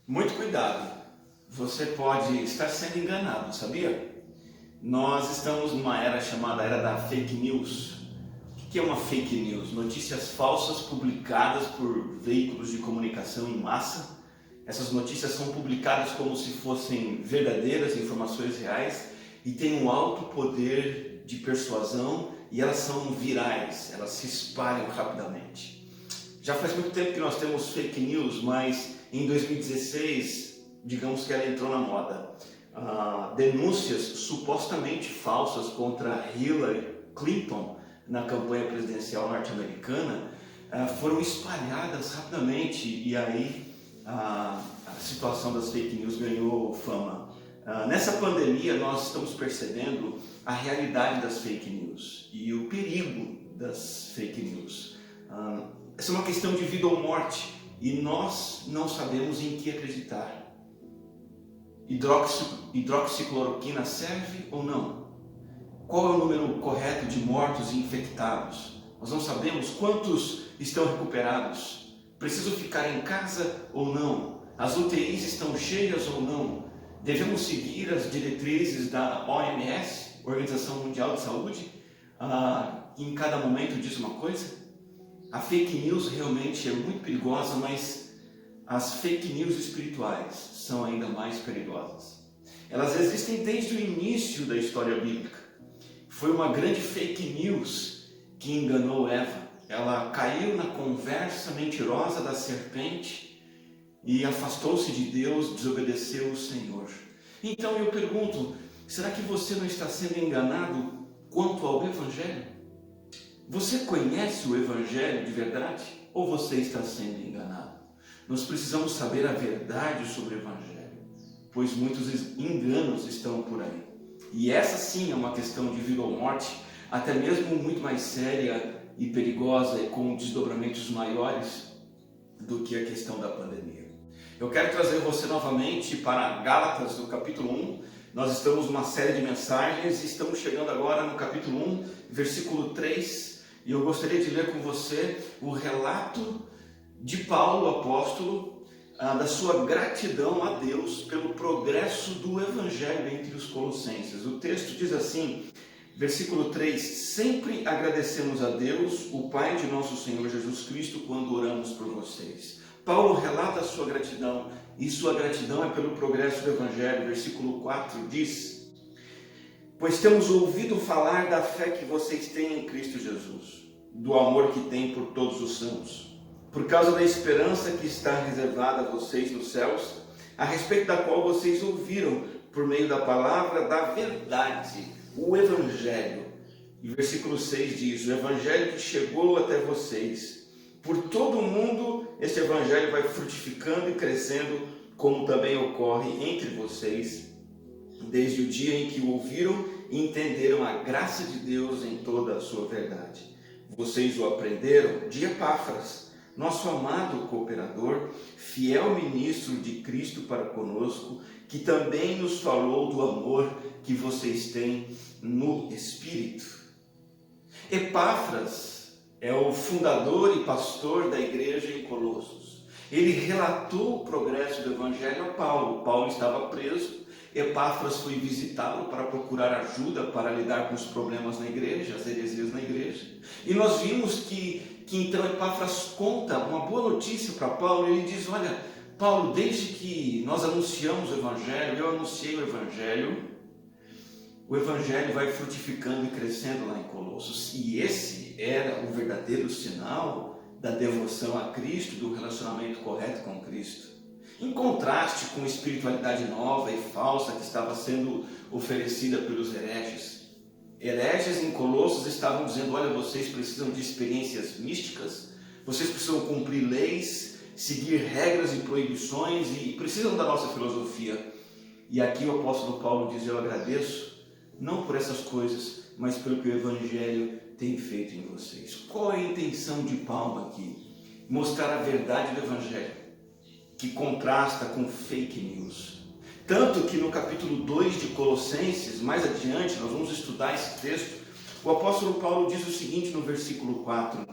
Muito cuidado, você pode estar sendo enganado, sabia? Nós estamos numa era chamada era da fake news. O que é uma fake news? Notícias falsas publicadas por veículos de comunicação em massa. Essas notícias são publicadas como se fossem verdadeiras informações reais e têm um alto poder de persuasão e elas são virais, elas se espalham rapidamente. Já faz muito tempo que nós temos fake news, mas em 2016, digamos que ela entrou na moda. Denúncias supostamente falsas contra Hillary Clinton na campanha presidencial norte-americana foram espalhadas rapidamente e aí a situação das fake news ganhou fama. Nessa pandemia nós estamos percebendo a realidade das fake news e o perigo das fake news. Essa é uma questão de vida ou morte e nós não sabemos em que acreditar. Hidroxicloroquina serve ou não? Qual é o número correto de mortos e infectados? Nós não sabemos quantos estão recuperados. Preciso ficar em casa ou não? As UTIs estão cheias ou não? Devemos seguir as diretrizes da OMS, Organização Mundial de Saúde, que em cada momento diz uma coisa? A fake news realmente é muito perigosa, mas as fake news espirituais são ainda mais perigosas. Elas existem desde o início da história bíblica. Foi uma grande fake news que enganou Eva. Ela caiu na conversa mentirosa da serpente e afastou-se de Deus, desobedeceu o Senhor. Então eu pergunto, será que você não está sendo enganado quanto ao Evangelho? Você conhece o Evangelho de verdade ou você está sendo enganado? Nós precisamos saber a verdade sobre o Evangelho, pois muitos enganos estão por aí. E essa sim é uma questão de vida ou morte, até mesmo muito mais séria e perigosa e com desdobramentos maiores do que a questão da pandemia. Eu quero trazer você novamente para Gálatas, do capítulo 1. Nós estamos numa série de mensagens e estamos chegando agora no capítulo 1, versículo 3. E eu gostaria de ler com você o relato de Paulo, apóstolo, da sua gratidão a Deus pelo progresso do Evangelho entre os colossenses. O texto diz assim, versículo 3, sempre agradecemos a Deus, o Pai de nosso Senhor Jesus Cristo, quando oramos por vocês. Paulo relata a sua gratidão, e sua gratidão é pelo progresso do Evangelho. Versículo 4 diz, pois temos ouvido falar da fé que vocês têm em Cristo Jesus, do amor que têm por todos os santos, por causa da esperança que está reservada a vocês nos céus, a respeito da qual vocês ouviram por meio da palavra da verdade, o Evangelho. E versículo 6 diz, o Evangelho que chegou até vocês. Por todo o mundo, este Evangelho vai frutificando e crescendo, como também ocorre entre vocês, desde o dia em que o ouviram e entenderam a graça de Deus em toda a sua verdade. Vocês o aprenderam de Epáfras, nosso amado cooperador, fiel ministro de Cristo para conosco, que também nos falou do amor que vocês têm no Espírito. Epáfras é o fundador e pastor da igreja em Colossos. Ele relatou o progresso do Evangelho a Paulo. Paulo estava preso. Epáfras foi visitá-lo para procurar ajuda para lidar com os problemas na igreja, as heresias na igreja. E nós vimos que então Epáfras conta uma boa notícia para Paulo. Ele diz, olha, Paulo, desde que nós anunciamos o Evangelho, eu anunciei o Evangelho vai frutificando e crescendo lá em Colossos. E esse era o verdadeiro sinal da devoção a Cristo, do relacionamento correto com Cristo. Em contraste com a espiritualidade nova e falsa que estava sendo oferecida pelos hereges. Hereges em Colossos estavam dizendo, olha, vocês precisam de experiências místicas, vocês precisam cumprir leis, seguir regras e proibições e precisam da nossa filosofia. E aqui o apóstolo Paulo diz, eu agradeço, não por essas coisas, mas pelo que o Evangelho tem feito em vocês. Qual é a intenção de Paulo aqui? Mostrar a verdade do Evangelho, que contrasta com fake news. Tanto que no capítulo 2 de Colossenses, mais adiante, nós vamos estudar esse texto, o apóstolo Paulo diz o seguinte no versículo 4,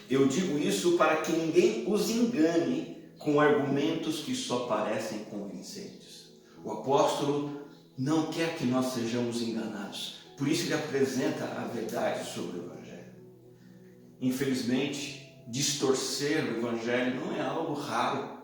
eu digo isso para que ninguém os engane com argumentos que só parecem convincentes. O apóstolo não quer que nós sejamos enganados, por isso ele apresenta a verdade sobre o Evangelho. Infelizmente, distorcer o Evangelho não é algo raro,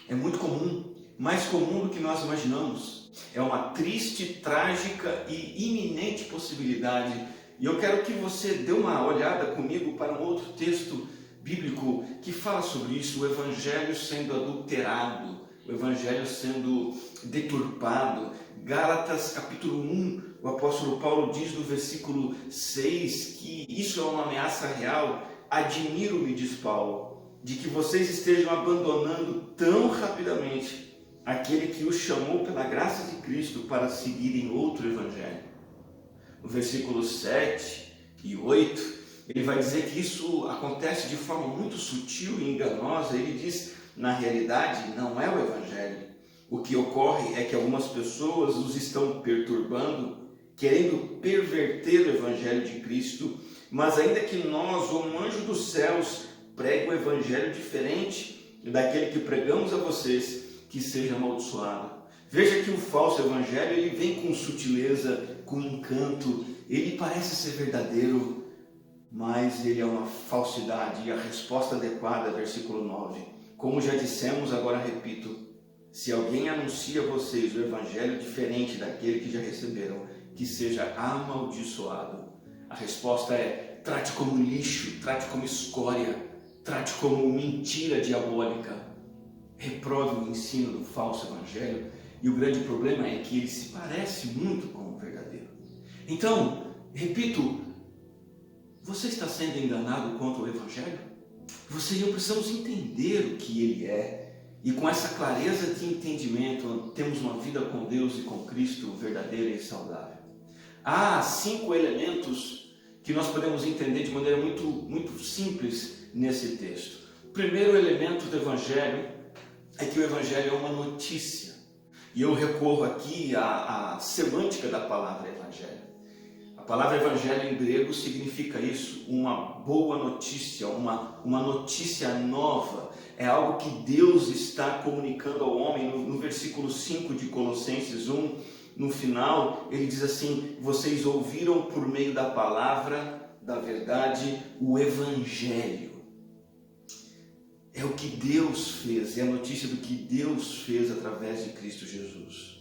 é muito comum, mais comum do que nós imaginamos. É uma triste, trágica e iminente possibilidade. E eu quero que você dê uma olhada comigo para um outro texto bíblico que fala sobre isso, o Evangelho sendo adulterado, o Evangelho sendo deturpado. Gálatas capítulo 1, o apóstolo Paulo diz no versículo 6 que isso é uma ameaça real. Admiro-me, diz Paulo, de que vocês estejam abandonando tão rapidamente aquele que os chamou pela graça de Cristo para seguirem outro Evangelho. No versículo 7 e 8, ele vai dizer que isso acontece de forma muito sutil e enganosa. Ele diz, na realidade, não é o Evangelho. O que ocorre é que algumas pessoas os estão perturbando, querendo perverter o Evangelho de Cristo, mas ainda que nós, ou um anjo dos céus, pregue um Evangelho diferente daquele que pregamos a vocês, que seja amaldiçoado. Veja que o falso Evangelho, ele vem com sutileza, com encanto, ele parece ser verdadeiro, mas ele é uma falsidade. E a resposta adequada, versículo 9. Como já dissemos, agora repito, se alguém anuncia a vocês o Evangelho diferente daquele que já receberam, que seja amaldiçoado. A resposta é, trate como lixo, trate como escória, trate como mentira diabólica. Reprove o ensino do falso Evangelho. E o grande problema é que ele se parece muito com o verdadeiro. Então, repito, você está sendo enganado quanto ao Evangelho? Você e eu precisamos entender o que ele é. E com essa clareza de entendimento, temos uma vida com Deus e com Cristo verdadeira e saudável. Há 5 elementos que nós podemos entender de maneira muito simples nesse texto. O primeiro elemento do Evangelho é que o Evangelho é uma notícia. E eu recorro aqui à semântica da palavra Evangelho. A palavra Evangelho em grego significa isso, uma boa notícia, uma notícia nova. É algo que Deus está comunicando ao homem. No versículo 5 de Colossenses 1, no final, ele diz assim, vocês ouviram por meio da palavra da verdade o Evangelho. É o que Deus fez, é a notícia do que Deus fez através de Cristo Jesus.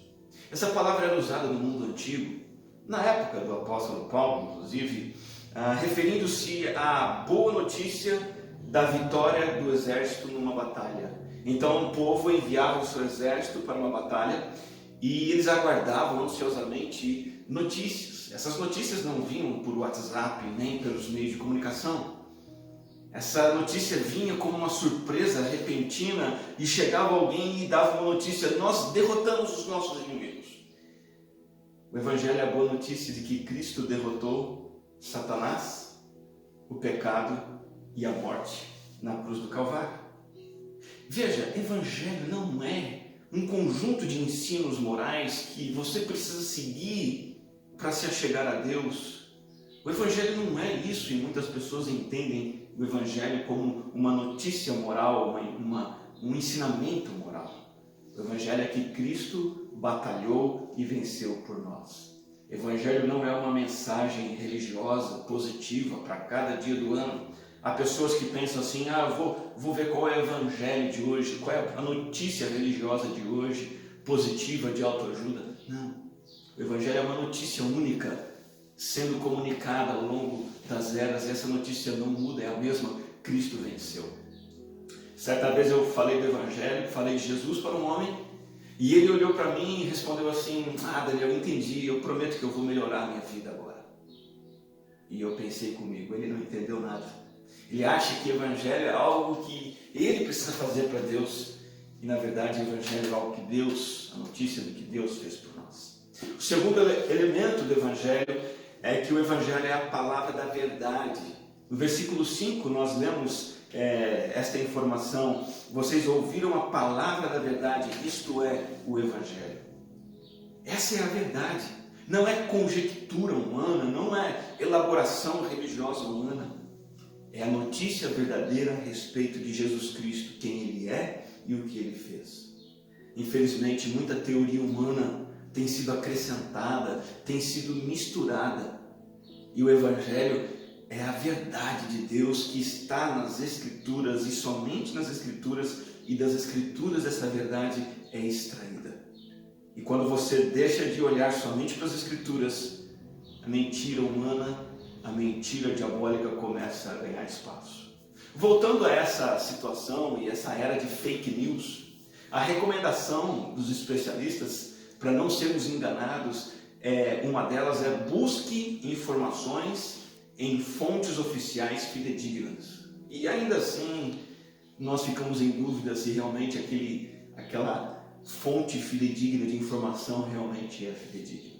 Essa palavra era usada no mundo antigo, na época do apóstolo Paulo, inclusive, referindo-se à boa notícia da vitória do exército numa batalha. Então o povo enviava o seu exército para uma batalha e eles aguardavam ansiosamente notícias. Essas notícias não vinham por WhatsApp nem pelos meios de comunicação. Essa notícia vinha como uma surpresa repentina e chegava alguém e dava uma notícia, nós derrotamos os nossos inimigos. O Evangelho é a boa notícia de que Cristo derrotou Satanás, o pecado e a morte na cruz do Calvário. Veja, Evangelho não é um conjunto de ensinos morais que você precisa seguir para se achegar a Deus. O Evangelho não é isso e muitas pessoas entendem o Evangelho como uma notícia moral, um ensinamento moral. O Evangelho é que Cristo batalhou e venceu por nós. O Evangelho não é uma mensagem religiosa positiva para cada dia do ano. Há pessoas que pensam assim, vou ver qual é o Evangelho de hoje, qual é a notícia religiosa de hoje, positiva, de autoajuda. Não. O Evangelho é uma notícia única, sendo comunicada ao longo das eras, e essa notícia não muda, é a mesma, Cristo venceu. Certa vez eu falei do Evangelho, falei de Jesus para um homem, e ele olhou para mim e respondeu assim, Daniel, eu entendi, eu prometo que eu vou melhorar a minha vida agora. E eu pensei comigo, ele não entendeu nada. Ele acha que o Evangelho é algo que ele precisa fazer para Deus, e na verdade o Evangelho é algo que Deus, a notícia do que Deus fez por nós. O segundo elemento do Evangelho é que o Evangelho é a palavra da verdade. No versículo 5 nós lemos esta informação, vocês ouviram a palavra da verdade, isto é o Evangelho. Essa é a verdade, não é conjectura humana, não é elaboração religiosa humana, é a notícia verdadeira a respeito de Jesus Cristo, quem Ele é e o que ele fez. Infelizmente, muita teoria humana tem sido acrescentada, tem sido misturada. E o Evangelho é a verdade de Deus que está nas Escrituras e somente nas Escrituras, e das Escrituras essa verdade é extraída. E quando você deixa de olhar somente para as Escrituras, a mentira humana, a mentira diabólica começa a ganhar espaço. Voltando a essa situação e essa era de fake news, a recomendação dos especialistas para não sermos enganados, uma delas é: busque informações em fontes oficiais fidedignas. E ainda assim, nós ficamos em dúvida se realmente aquela fonte fidedigna de informação realmente é fidedigna.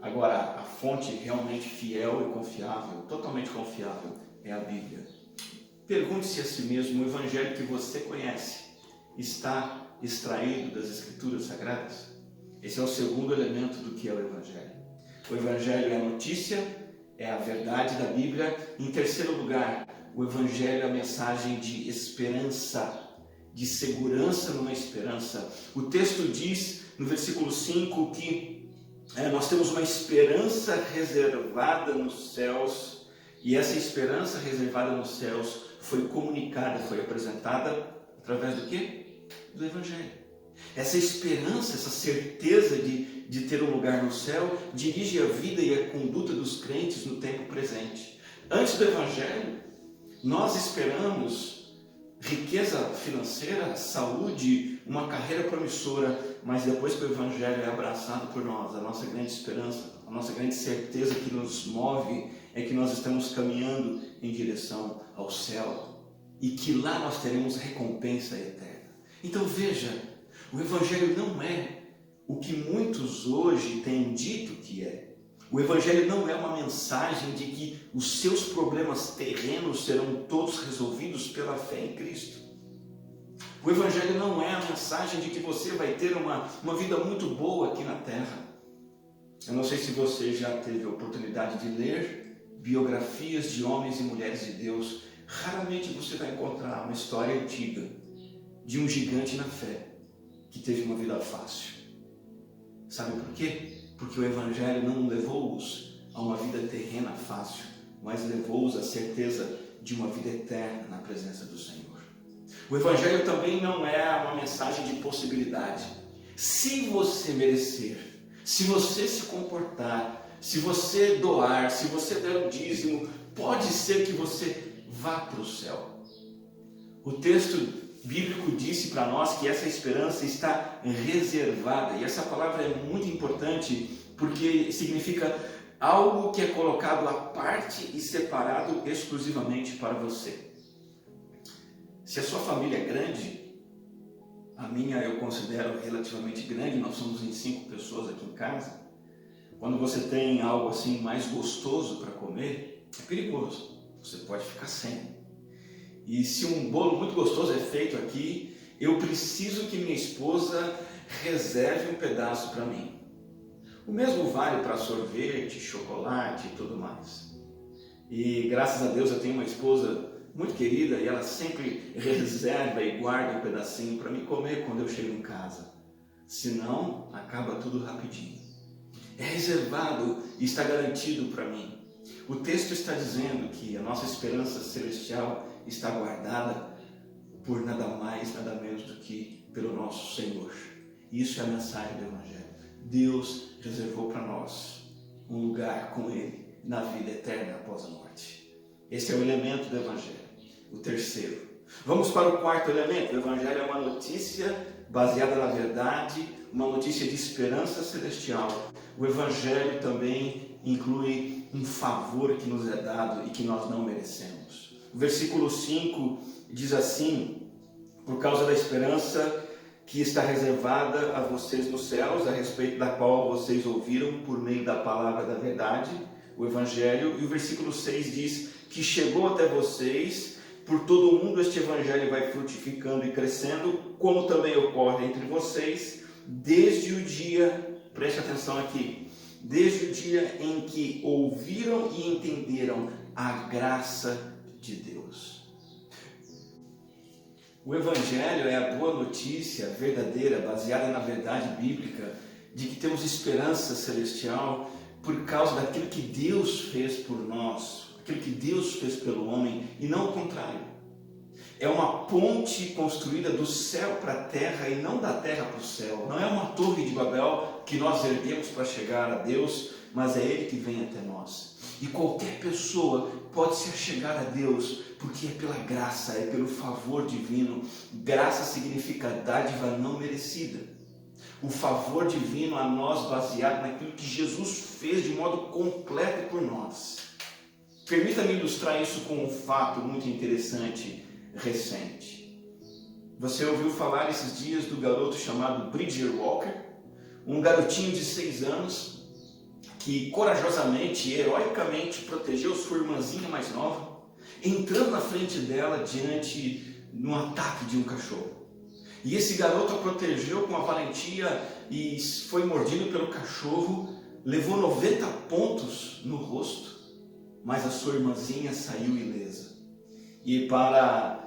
Agora, a fonte realmente fiel e confiável, totalmente confiável, é a Bíblia. Pergunte-se a si mesmo: o Evangelho que você conhece está extraído das Escrituras Sagradas? Esse é o segundo elemento do que é o Evangelho. O Evangelho é a notícia, é a verdade da Bíblia. Em terceiro lugar, o Evangelho é a mensagem de esperança, de segurança numa esperança. O texto diz no versículo 5 que nós temos uma esperança reservada nos céus, e essa esperança reservada nos céus foi comunicada, foi apresentada através do quê? Do Evangelho. Essa esperança, essa certeza de ter um lugar no céu, dirige a vida e a conduta dos crentes no tempo presente. Antes do Evangelho, nós esperamos riqueza financeira, saúde, uma carreira promissora, mas depois que o Evangelho é abraçado por nós, a nossa grande esperança, a nossa grande certeza que nos move é que nós estamos caminhando em direção ao céu e que lá nós teremos recompensa eterna. Então veja, o Evangelho não é o que muitos hoje têm dito que é. O Evangelho não é uma mensagem de que os seus problemas terrenos serão todos resolvidos pela fé em Cristo. O Evangelho não é a mensagem de que você vai ter uma vida muito boa aqui na terra. Eu não sei se você já teve a oportunidade de ler biografias de homens e mulheres de Deus. Raramente você vai encontrar uma história antiga de um gigante na fé que teve uma vida fácil. Sabe por quê? Porque o Evangelho não levou-os a uma vida terrena fácil, mas levou-os à certeza de uma vida eterna na presença do Senhor. O Evangelho também não é uma mensagem de possibilidade. Se você merecer, se você se comportar, se você doar, se você der o dízimo, pode ser que você vá para o céu. O texto bíblico disse para nós que essa esperança está reservada, e essa palavra é muito importante porque significa algo que é colocado à parte e separado exclusivamente para você. Se a sua família é grande, a minha eu considero relativamente grande, nós somos em 5 pessoas aqui em casa. Quando você tem algo assim mais gostoso para comer, é perigoso, você pode ficar sem. E se um bolo muito gostoso é feito aqui, eu preciso que minha esposa reserve um pedaço para mim. O mesmo vale para sorvete, chocolate e tudo mais. E graças a Deus eu tenho uma esposa muito querida e ela sempre reserva e guarda um pedacinho para me comer quando eu chego em casa. Senão, acaba tudo rapidinho. É reservado e está garantido para mim. O texto está dizendo que a nossa esperança celestial está guardada por nada mais, nada menos do que pelo nosso Senhor. Isso é a mensagem do Evangelho. Deus reservou para nós um lugar com Ele na vida eterna após a morte. Esse é o elemento do Evangelho. O terceiro. Vamos para o quarto elemento. O Evangelho é uma notícia baseada na verdade, uma notícia de esperança celestial. O Evangelho também inclui um favor que nos é dado e que nós não merecemos. O versículo 5 diz assim: por causa da esperança que está reservada a vocês nos céus, a respeito da qual vocês ouviram por meio da palavra da verdade, o Evangelho. E o versículo 6 diz que chegou até vocês. Por todo o mundo este Evangelho vai frutificando e crescendo, como também ocorre entre vocês, desde o dia, preste atenção aqui, desde o dia em que ouviram e entenderam a graça de Deus. O Evangelho é a boa notícia verdadeira, baseada na verdade bíblica, de que temos esperança celestial por causa daquilo que Deus fez por nós, aquilo que Deus fez pelo homem, e não o contrário. É uma ponte construída do céu para a terra e não da terra para o céu. Não é uma torre de Babel que nós erguemos para chegar a Deus, mas é Ele que vem até nós. E qualquer pessoa pode se achegar a Deus, porque é pela graça, é pelo favor divino. Graça significa dádiva não merecida. O favor divino a nós baseado naquilo que Jesus fez de modo completo por nós. Permita-me ilustrar isso com um fato muito interessante recente. Você ouviu falar esses dias do garoto chamado Bridger Walker? Um garotinho de 6 anos que corajosamente e heroicamente protegeu sua irmãzinha mais nova, entrando na frente dela diante de um ataque de um cachorro. E esse garoto a protegeu com a valentia e foi mordido pelo cachorro, levou 90 pontos no rosto, mas a sua irmãzinha saiu ilesa. E para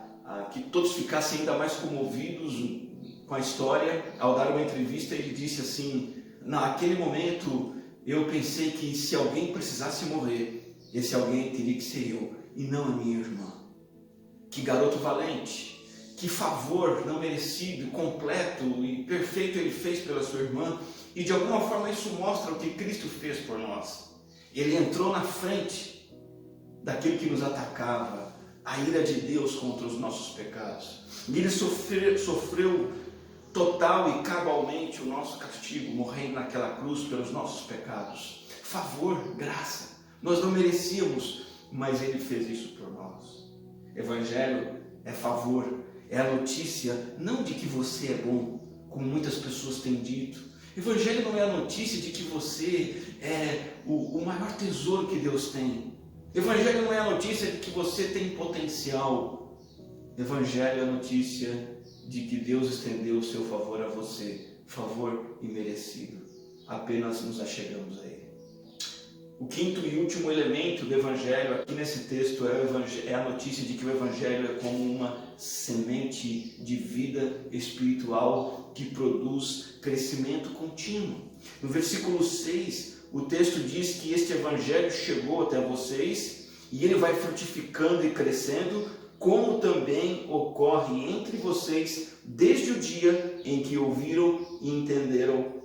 que todos ficassem ainda mais comovidos com a história, ao dar uma entrevista ele disse assim: naquele momento eu pensei que se alguém precisasse morrer, esse alguém teria que ser eu e não a minha irmã. Que garoto valente! Que favor não merecido, completo e perfeito ele fez pela sua irmã, e de alguma forma isso mostra o que Cristo fez por nós. Ele entrou na frente daquilo que nos atacava, a ira de Deus contra os nossos pecados. E ele sofreu total e cabalmente o nosso castigo, morrendo naquela cruz pelos nossos pecados. Favor, graça, nós não merecíamos, mas ele fez isso por nós. Evangelho é favor. É a notícia não de que você é bom, como muitas pessoas têm dito. Evangelho não é a notícia de que você é o maior tesouro que Deus tem. Evangelho não é a notícia de que você tem potencial. Evangelho é a notícia de que Deus estendeu o seu favor a você, favor imerecido. Apenas nos achegamos a Ele. O quinto e último elemento do Evangelho aqui nesse texto é a notícia de que o Evangelho é como uma semente de vida espiritual que produz crescimento contínuo. No versículo 6, o texto diz que este Evangelho chegou até vocês e ele vai frutificando e crescendo, como também ocorre entre vocês desde o dia em que ouviram e entenderam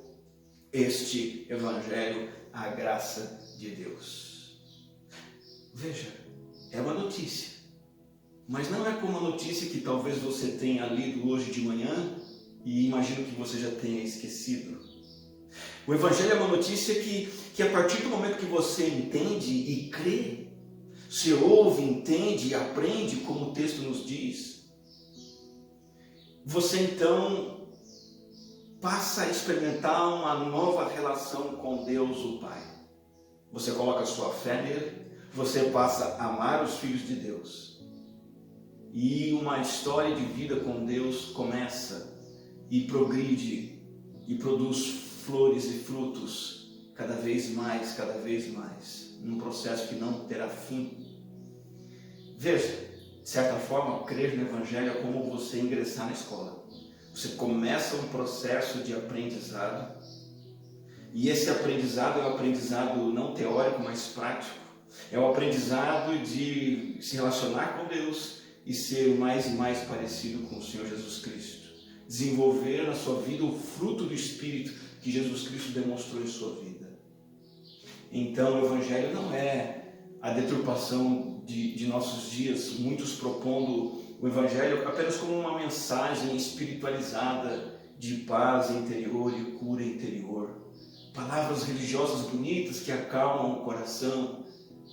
este Evangelho, a graça de Deus. Veja, é uma notícia, mas não é como a notícia que talvez você tenha lido hoje de manhã e imagino que você já tenha esquecido. O Evangelho é uma notícia que a partir do momento que você entende e crê, você ouve, entende e aprende, como o texto nos diz, você então passa a experimentar uma nova relação com Deus, o Pai. Você coloca a sua fé nele, você passa a amar os filhos de Deus. E uma história de vida com Deus começa e progride e produz flores e frutos cada vez mais, num processo que não terá fim. Veja, de certa forma, crer no Evangelho é como você ingressar na escola. Você começa um processo de aprendizado, e esse aprendizado é um aprendizado não teórico, mas prático. É o aprendizado de se relacionar com Deus e ser mais e mais parecido com o Senhor Jesus Cristo. Desenvolver na sua vida o fruto do Espírito que Jesus Cristo demonstrou em sua vida. Então o Evangelho não é a deturpação de nossos dias, muitos propondo o Evangelho apenas como uma mensagem espiritualizada de paz interior e cura interior. Palavras religiosas bonitas que acalmam o coração.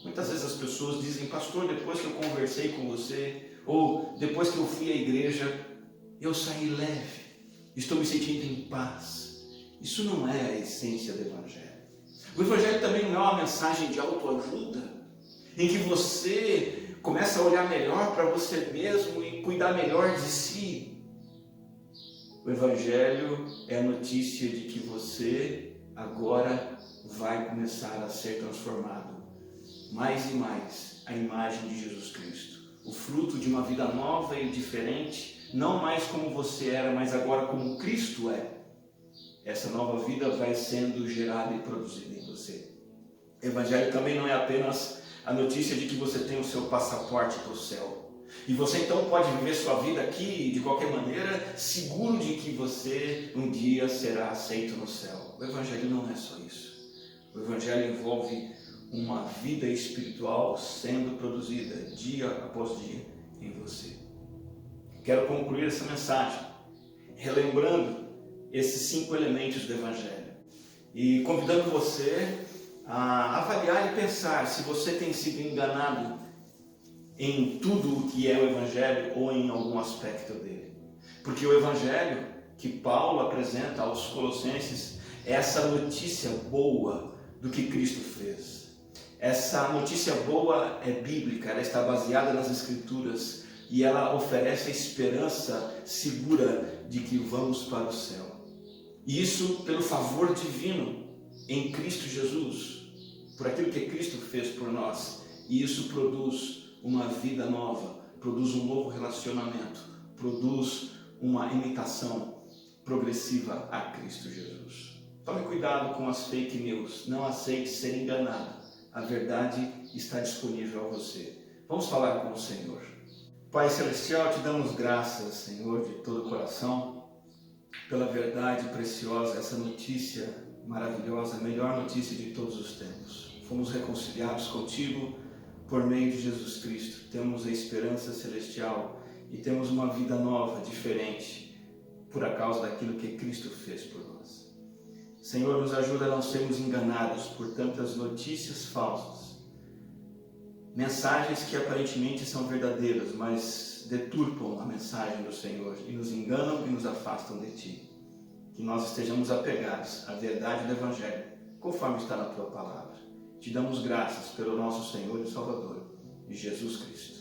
Muitas vezes as pessoas dizem: pastor, depois que eu conversei com você, ou depois que eu fui à igreja, eu saí leve, estou me sentindo em paz. Isso não é a essência do Evangelho. O Evangelho também não é uma mensagem de autoajuda, em que você começa a olhar melhor para você mesmo e cuidar melhor de si. O Evangelho é a notícia de que você agora vai começar a ser transformado mais e mais à imagem de Jesus Cristo. O fruto de uma vida nova e diferente não mais como você era, mas agora como Cristo é. Essa nova vida vai sendo gerada e produzida em você. Evangelho também não é apenas a notícia de que você tem o seu passaporte para o céu. E você então pode viver sua vida aqui de qualquer maneira, seguro de que você um dia será aceito no céu. O Evangelho não é só isso. O Evangelho envolve uma vida espiritual sendo produzida dia após dia em você. Quero concluir essa mensagem relembrando esses 5 elementos do Evangelho e convidando você a avaliar e pensar se você tem sido enganado em tudo o que é o Evangelho ou em algum aspecto dele. Porque o Evangelho que Paulo apresenta aos Colossenses é essa notícia boa do que Cristo fez. Essa notícia boa é bíblica, ela está baseada nas Escrituras e ela oferece a esperança segura de que vamos para o céu. E isso pelo favor divino em Cristo Jesus, por aquilo que Cristo fez por nós. E isso produz uma vida nova, produz um novo relacionamento, produz uma imitação progressiva a Cristo Jesus. Tome cuidado com as fake news, não aceite ser enganado. A verdade está disponível a você. Vamos falar com o Senhor. Pai Celestial, te damos graças, Senhor, de todo o coração, pela verdade preciosa, essa notícia maravilhosa, a melhor notícia de todos os tempos. Fomos reconciliados contigo por meio de Jesus Cristo. Temos a esperança celestial e temos uma vida nova, diferente, por causa daquilo que Cristo fez por nós. Senhor, nos ajuda a não sermos enganados por tantas notícias falsas, mensagens que aparentemente são verdadeiras, mas deturpam a mensagem do Senhor e nos enganam e nos afastam de Ti. Que nós estejamos apegados à verdade do Evangelho, conforme está na Tua Palavra. Te damos graças pelo nosso Senhor e Salvador, Jesus Cristo.